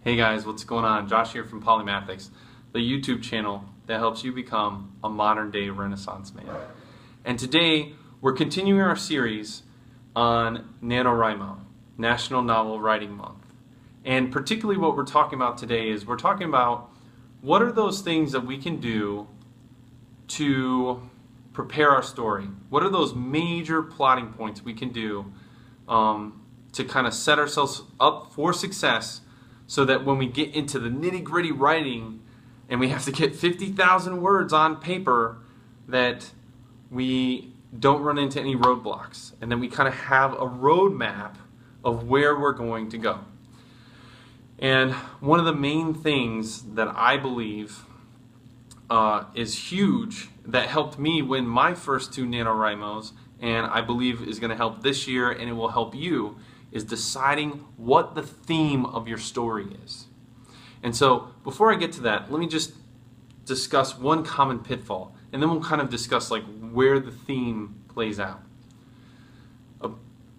Hey guys, what's going on? Josh here from Polymathics, the YouTube channel that helps you become a modern day Renaissance man. And today we're continuing our series on NaNoWriMo, National Novel Writing Month. And particularly what we're talking about today is we're talking about what are those things that we can do to prepare our story. What are those major plotting points we can do to kind of set ourselves up for success, so that when we get into the nitty-gritty writing and we have to get 50,000 words on paper, that we don't run into any roadblocks, and then we kind of have a roadmap of where we're going to go. And one of the main things that I believe is huge, that helped me win my first 2 NaNoWriMos, and I believe is going to help this year and it will help you, is deciding what the theme of your story is. And so before I get to that, let me just discuss one common pitfall, and then we'll kind of discuss like where the theme plays out.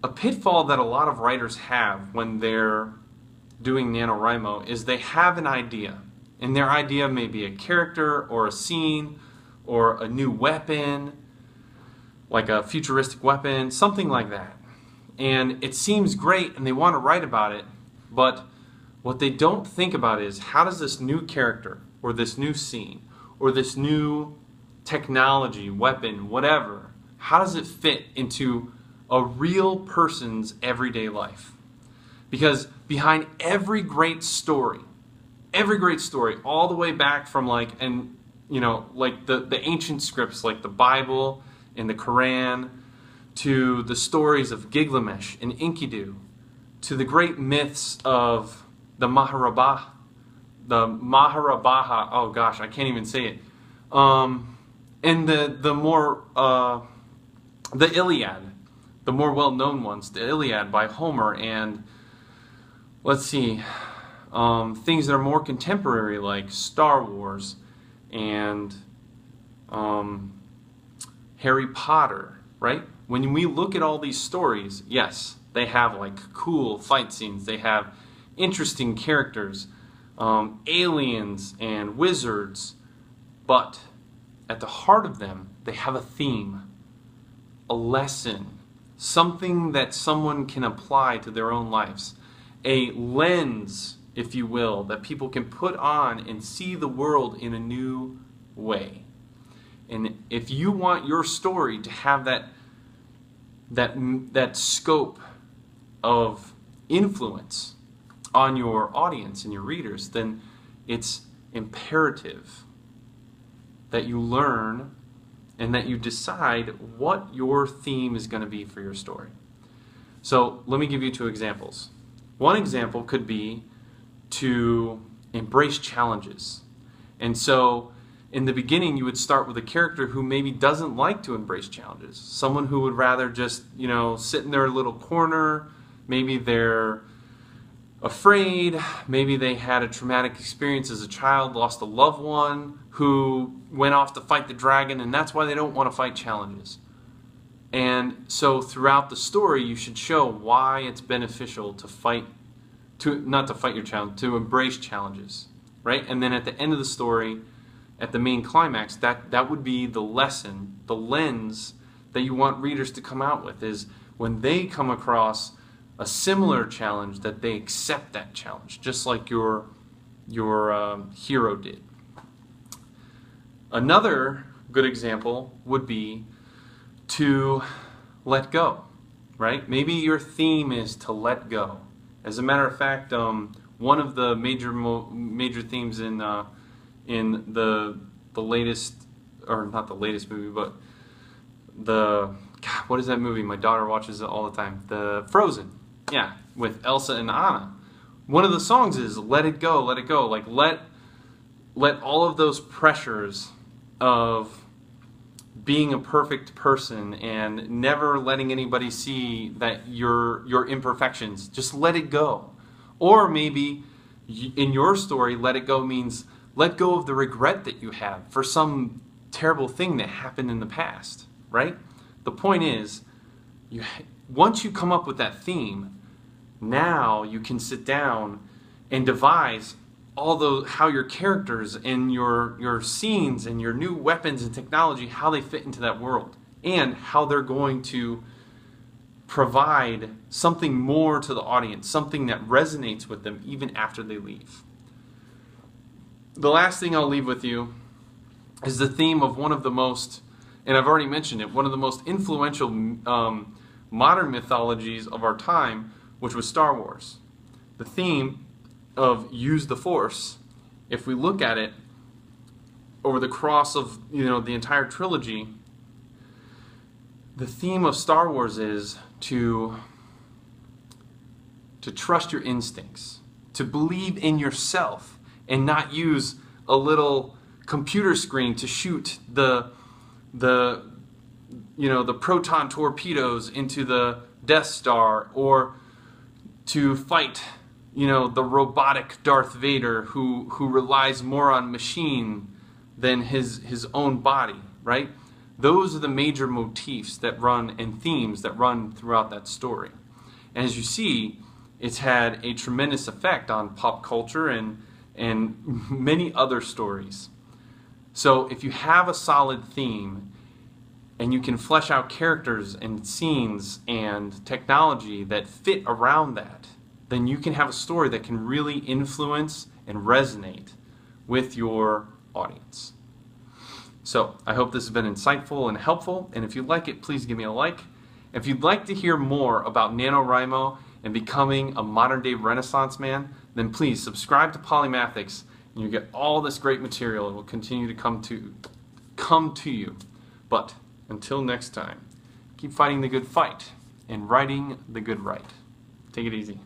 A pitfall that a lot of writers have when they're doing NaNoWriMo is they have an idea, and their idea may be a character or a scene or a new weapon, like a futuristic weapon, something like that. And it seems great and they want to write about it, but what they don't think about is, how does this new character or this new scene or this new technology, weapon, whatever, how does it fit into a real person's everyday life? Because behind every great story, all the way back from like the ancient scripts like the Bible and the Quran, to the stories of Gilgamesh and Enkidu, to the great myths of the Mahabharata, oh gosh, I can't even say it, and the Iliad, the more well-known ones, the Iliad by Homer, and let's see, things that are more contemporary like Star Wars and Harry Potter, right? When we look at all these stories, yes, they have like cool fight scenes, they have interesting characters, aliens and wizards, but at the heart of them, they have a theme, a lesson, something that someone can apply to their own lives, a lens, if you will, that people can put on and see the world in a new way. And if you want your story to have that scope of influence on your audience and your readers, then it's imperative that you learn and that you decide what your theme is going to be for your story. So let me give you 2 examples. One example could be to embrace challenges. And so in the beginning, you would start with a character who maybe doesn't like to embrace challenges. Someone who would rather just, sit in their little corner. Maybe they're afraid. Maybe they had a traumatic experience as a child, lost a loved one who went off to fight the dragon, and that's why they don't want to fight challenges. And so throughout the story, you should show why it's beneficial not to fight your challenge, to embrace challenges, right? And then at the end of the story, at the main climax, that would be the lesson, the lens that you want readers to come out with, is when they come across a similar challenge, that they accept that challenge, just like your hero did. Another good example would be to let go, right? Maybe your theme is to let go. As a matter of fact, one of the major themes in the latest, or not the latest movie, but what is that movie? My daughter watches it all the time. The Frozen, yeah, with Elsa and Anna. One of the songs is "Let It Go, Let It Go." Like let all of those pressures of being a perfect person and never letting anybody see that your imperfections, just let it go. Or maybe in your story, let it go means let go of the regret that you have for some terrible thing that happened in the past, right? The point is, once you come up with that theme, now you can sit down and devise all those, how your characters and your scenes and your new weapons and technology, how they fit into that world, and how they're going to provide something more to the audience, something that resonates with them even after they leave. The last thing I'll leave with you is the theme of one of the most, and I've already mentioned it, one of the most influential modern mythologies of our time, which was Star Wars. The theme of use the Force, if we look at it over the cross of the entire trilogy, the theme of Star Wars is to trust your instincts, to believe in yourself, and not use a little computer screen to shoot the proton torpedoes into the Death Star, or to fight the robotic Darth Vader who relies more on machine than his own body, right? Those are the major motifs that run and themes that run throughout that story. And as you see, it's had a tremendous effect on pop culture and many other stories. So if you have a solid theme and you can flesh out characters and scenes and technology that fit around that, then you can have a story that can really influence and resonate with your audience. So I hope this has been insightful and helpful, and if you like it, please give me a like. If you'd like to hear more about NaNoWriMo and becoming a modern-day Renaissance man, then please subscribe to Polymathics, and you get all this great material. It will continue to come to you. But until next time, keep fighting the good fight and writing the good write. Take it easy.